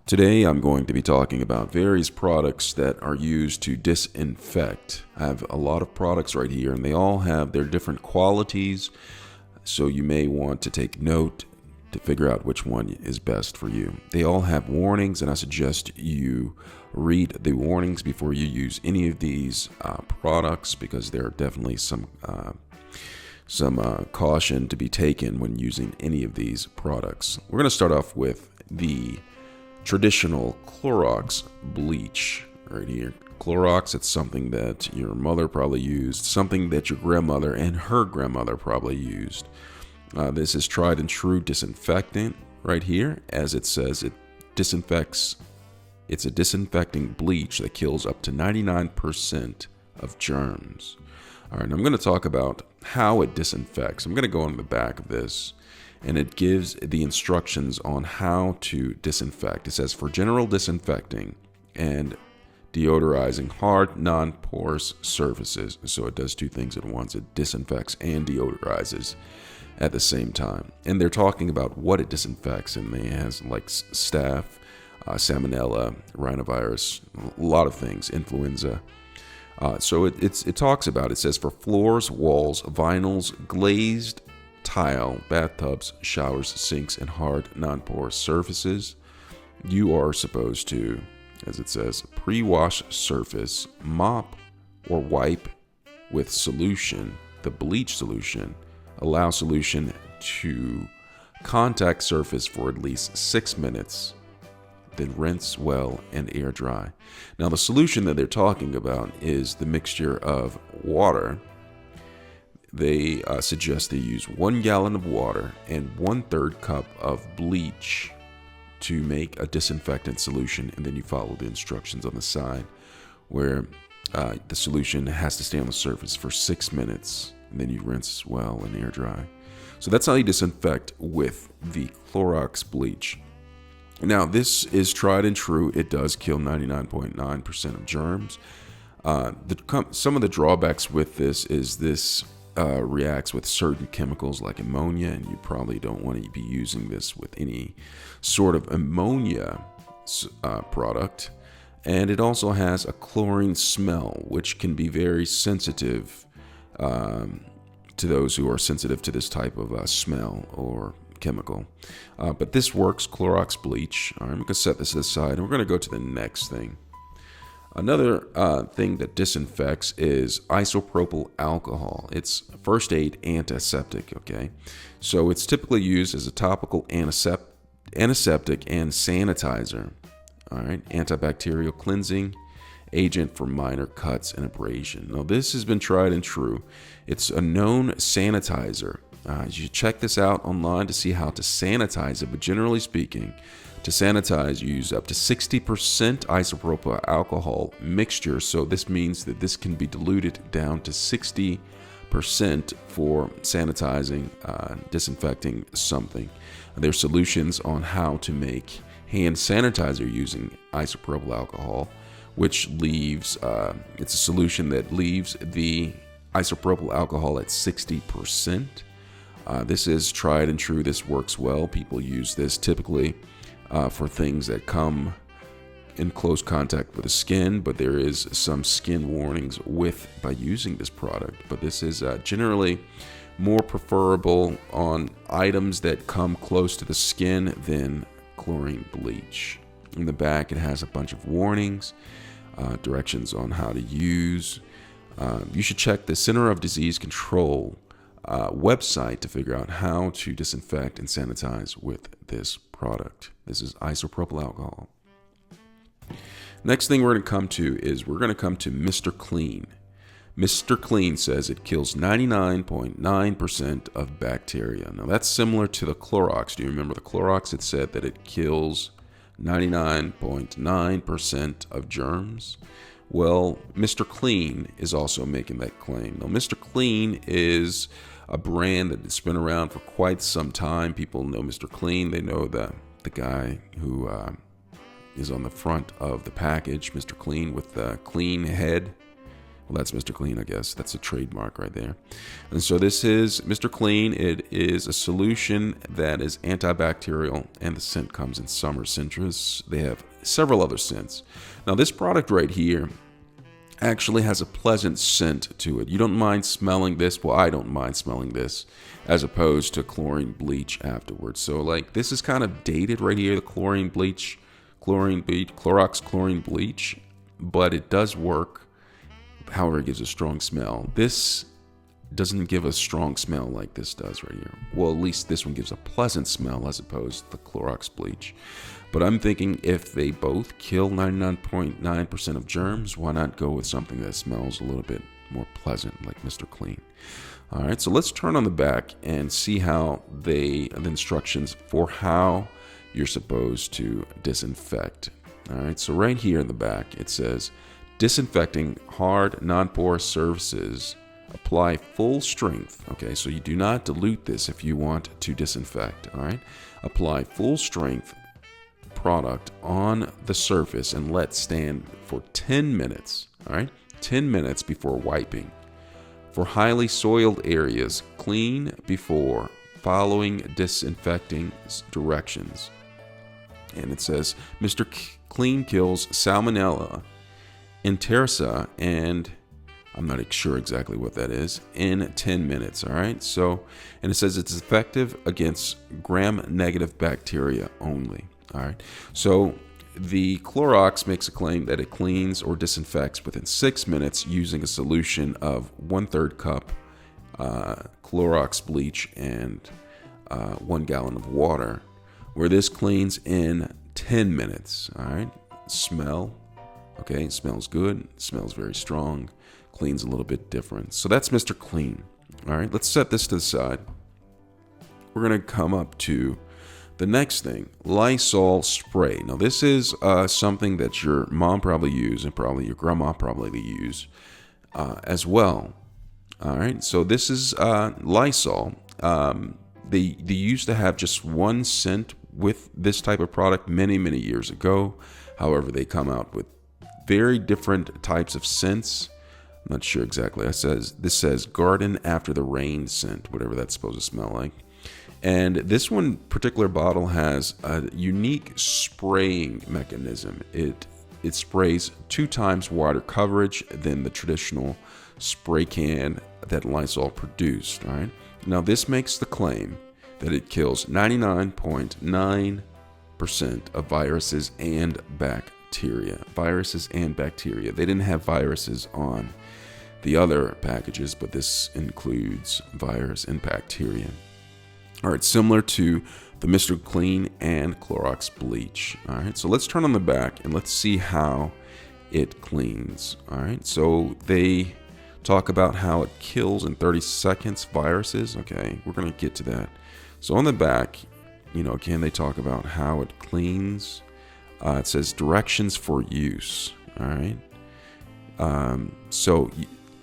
Today I'm going to be talking about various products that are used to disinfect. I have a lot of products right here and they all have their different qualities, so you may want to take note to figure out which one is best for you. They all have warnings and I suggest you read the warnings before you use any of these products, because there are definitely some caution to be taken when using any of these products. We're going to start off with the traditional Clorox Bleach right here. Clorox, it's something that your mother probably used, something that your grandmother and her grandmother probably used. This is tried and true disinfectant right here. As it says, it disinfects. It's a disinfecting bleach that kills up to 99% of germs. All right, I'm going to talk about how it disinfects. I'm going to go on the back of this, and it gives the instructions on how to disinfect. It says for general disinfecting and deodorizing hard, non-porous surfaces. So it does two things at once. It disinfects and deodorizes at the same time. And they're talking about what it disinfects, and it has like staph, salmonella, rhinovirus, a lot of things, influenza. So it talks about, it says for floors, walls, vinyls, glazed tile, bathtubs, showers, sinks, and hard, non-porous surfaces, you are supposed to, as it says, pre-wash surface, mop or wipe with solution, the bleach solution. Allow solution to contact surface for at least 6 minutes, then rinse well and air dry. Now the solution that they're talking about is the mixture of water. They suggest they use 1 gallon of water and 1/3 cup of bleach to make a disinfectant solution, and then you follow the instructions on the side where the solution has to stay on the surface for 6 minutes, and then you rinse well and air dry. So that's how you disinfect with the Clorox bleach. Now this is tried and true. It does kill 99.9% of germs. Some of the drawbacks with this is this reacts with certain chemicals like ammonia, and you probably don't want to be using this with any sort of ammonia product. And it also has a chlorine smell, which can be very sensitive to those who are sensitive to this type of smell or chemical. But this works, Clorox bleach. All right, I'm going to set this aside and we're going to go to the next thing. Another thing that disinfects is isopropyl alcohol. It's first aid antiseptic, okay? So it's typically used as a topical antiseptic and sanitizer, all right? Antibacterial cleansing agent for minor cuts and abrasion. Now this has been tried and true. It's a known sanitizer. You check this out online to see how to sanitize it, but generally speaking, to sanitize, you use up to 60% isopropyl alcohol mixture. So this means that this can be diluted down to 60% for sanitizing, disinfecting something. There's solutions on how to make hand sanitizer using isopropyl alcohol, which leaves, it's a solution that leaves the isopropyl alcohol at 60%. This is tried and true. This works well. People use this typically for things that come in close contact with the skin, but there is some skin warnings by using this product. But this is generally more preferable on items that come close to the skin than chlorine bleach. In the back, it has a bunch of warnings, directions on how to use. You should check the Center of Disease Control website to figure out how to disinfect and sanitize with this product. This is isopropyl alcohol. Next thing we're going to come to is Mr. Clean. Mr. Clean says it kills 99.9% of bacteria. Now that's similar to the Clorox. Do you remember the Clorox? It said that it kills 99.9% of germs. Well, Mr. Clean is also making that claim. Now, Mr. Clean is a brand that has been around for quite some time. People know Mr. Clean. They know the guy who is on the front of the package, Mr. Clean, with the clean head, Well, that's Mr. Clean, I guess. That's a trademark right there. And so this is Mr. Clean. It is a solution that is antibacterial, and the scent comes in summer citrus. They have several other scents. Now, this product right here actually has a pleasant scent to it. You don't mind smelling this. Well, I don't mind smelling this, as opposed to chlorine bleach afterwards. So, like, this is kind of dated right here, the Clorox chlorine bleach, but it does work. However, it gives a strong smell. This doesn't give a strong smell like this does right here. Well, at least this one gives a pleasant smell as opposed to the Clorox bleach. But I'm thinking if they both kill 99.9% of germs, why not go with something that smells a little bit more pleasant, like Mr. Clean? All right, so let's turn on the back and see how the instructions for how you're supposed to disinfect. All right, so right here in the back, it says, disinfecting hard, non-porous surfaces, apply full strength. Okay, so you do not dilute this if you want to disinfect. All right, apply full strength product on the surface and let stand for 10 minutes. All right, 10 minutes before wiping. For highly soiled areas, clean before following disinfecting directions. And it says, Mr. Clean kills Salmonella, Enterisa, and I'm not sure exactly what that is, in 10 minutes. All right. So, and it says it's effective against gram-negative bacteria only. All right. So the Clorox makes a claim that it cleans or disinfects within 6 minutes using a solution of 1/3 cup Clorox bleach and 1 gallon of water, where this cleans in 10 minutes. All right. Smell. Okay. Smells good. Smells very strong. Cleans a little bit different. So that's Mr. Clean. All right. Let's set this to the side. We're going to come up to the next thing, Lysol Spray. Now, this is something that your mom probably used and probably your grandma probably use as well. All right. So this is Lysol. They used to have just one scent with this type of product many, many years ago. However, they come out with very different types of scents. I'm not sure exactly. This says garden after the rain scent, whatever that's supposed to smell like. And this one particular bottle has a unique spraying mechanism. It sprays 2 times wider coverage than the traditional spray can that Lysol produced. All right. Now this makes the claim that it kills 99.9% of viruses and bacteria. Viruses and bacteria. They didn't have viruses on the other packages, but this includes virus and bacteria. All right, similar to the Mr. Clean and Clorox Bleach. All right, so let's turn on the back and let's see how it cleans. All right, so they talk about how it kills in 30 seconds viruses. Okay, we're going to get to that. So on the back, again, they talk about how it cleans. It says directions for use. All right, so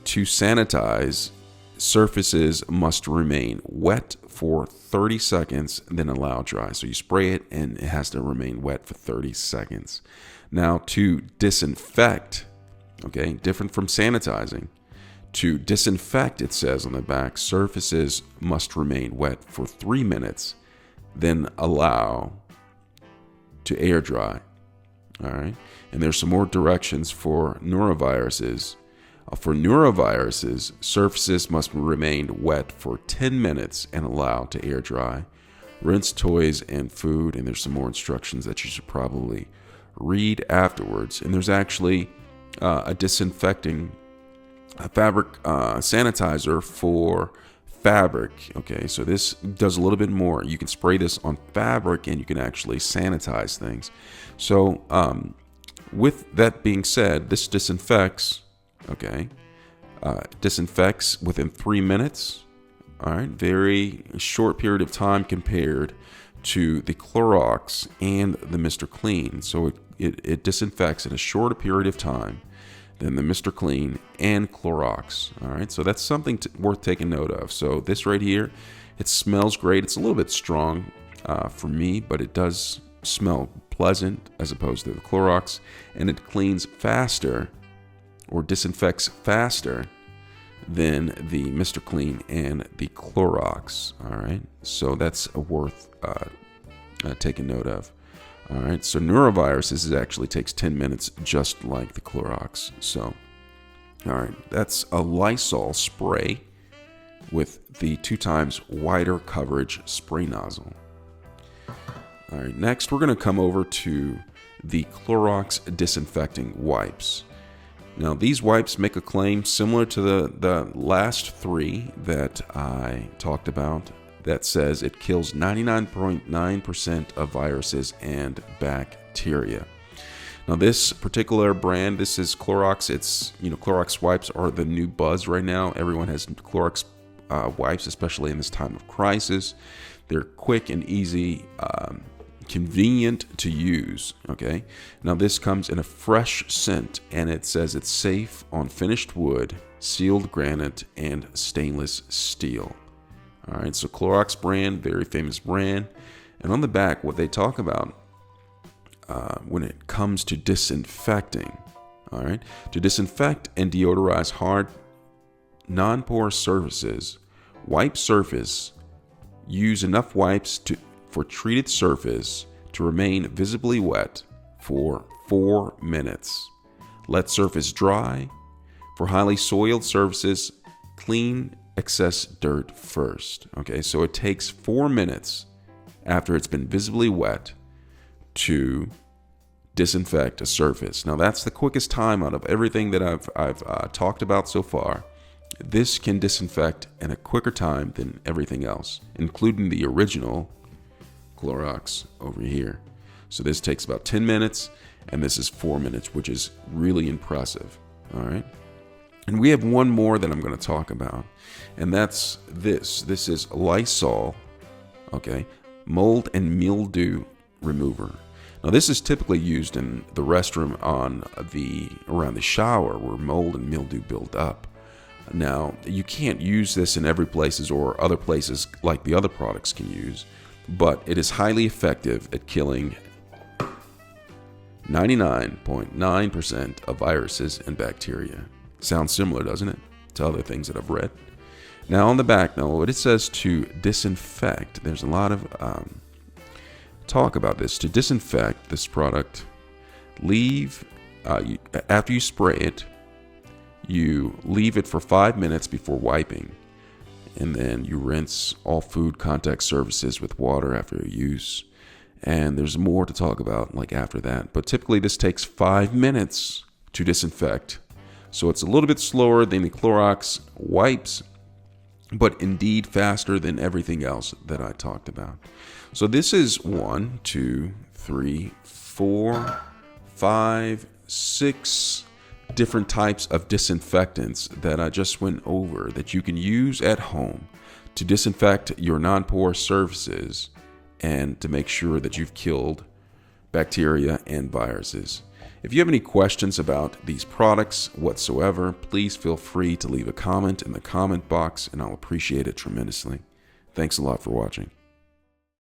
to sanitize, surfaces must remain wet for 30 seconds, then allow dry. So you spray it and it has to remain wet for 30 seconds. Now to disinfect, okay, different from sanitizing. To disinfect, it says on the back, surfaces must remain wet for 3 minutes, then allow to air dry. All right. And there's some more directions for noroviruses. For noroviruses, surfaces must remain wet for 10 minutes and allow to air dry. Rinse toys and food, and there's some more instructions that you should probably read afterwards. And there's actually a disinfecting fabric sanitizer for fabric. Okay, so this does a little bit more. You can spray this on fabric and you can actually sanitize things. So with that being said, this disinfects. Okay, disinfects within 3 minutes. All right, very short period of time compared to the Clorox and the Mr. Clean. So it disinfects in a shorter period of time than the Mr. Clean and Clorox. All right, so that's something worth taking note of. So this right here, it smells great. It's a little bit strong for me, but it does smell pleasant as opposed to the Clorox, and it cleans faster or disinfects faster than the Mr. Clean and the Clorox. All right, so that's worth taking note of. All right, so neuroviruses, it actually takes 10 minutes, just like the Clorox. So, all right, that's a Lysol spray with the 2 times wider coverage spray nozzle. All right, next we're going to come over to the Clorox disinfecting wipes. Now, these wipes make a claim similar to the last 3 that I talked about, that says it kills 99.9% of viruses and bacteria. Now, this particular brand, this is Clorox. It's, Clorox wipes are the new buzz right now. Everyone has Clorox wipes, especially in this time of crisis. They're quick and easy, convenient to use. Okay. Now, this comes in a fresh scent, and it says it's safe on finished wood, sealed granite, and stainless steel. All right. So Clorox brand, very famous brand. And on the back, what they talk about when it comes to disinfecting, all right, to disinfect and deodorize hard, non-porous surfaces, wipe surface, use enough wipes for treated surface to remain visibly wet for 4 minutes. Let surface dry. For highly soiled surfaces, clean excess dirt first. Okay, so it takes 4 minutes after it's been visibly wet to disinfect a surface. Now, that's the quickest time out of everything that I've talked about so far. This can disinfect in a quicker time than everything else, including the original Clorox over here. So this takes about 10 minutes, and this is 4 minutes, which is really impressive. All right. And we have one more that I'm going to talk about, and that's this. This is Lysol, okay, mold and mildew remover. Now, this is typically used in the restroom around the shower where mold and mildew build up. Now, you can't use this in every places or other places like the other products can use, but it is highly effective at killing 99.9% of viruses and bacteria. Sounds similar, doesn't it, to other things that I've read? Now, on the back, now what it says to disinfect, there's a lot of talk about this. To disinfect this product, after you spray it, you leave it for 5 minutes before wiping, and then you rinse all food contact surfaces with water after use. And there's more to talk about like after that, but typically this takes 5 minutes to disinfect. So it's a little bit slower than the Clorox wipes, but indeed faster than everything else that I talked about. So this is 1, 2, 3, 4, 5, 6 different types of disinfectants that I just went over that you can use at home to disinfect your non-porous surfaces and to make sure that you've killed bacteria and viruses. If you have any questions about these products whatsoever, please feel free to leave a comment in the comment box, and I'll appreciate it tremendously. Thanks a lot for watching.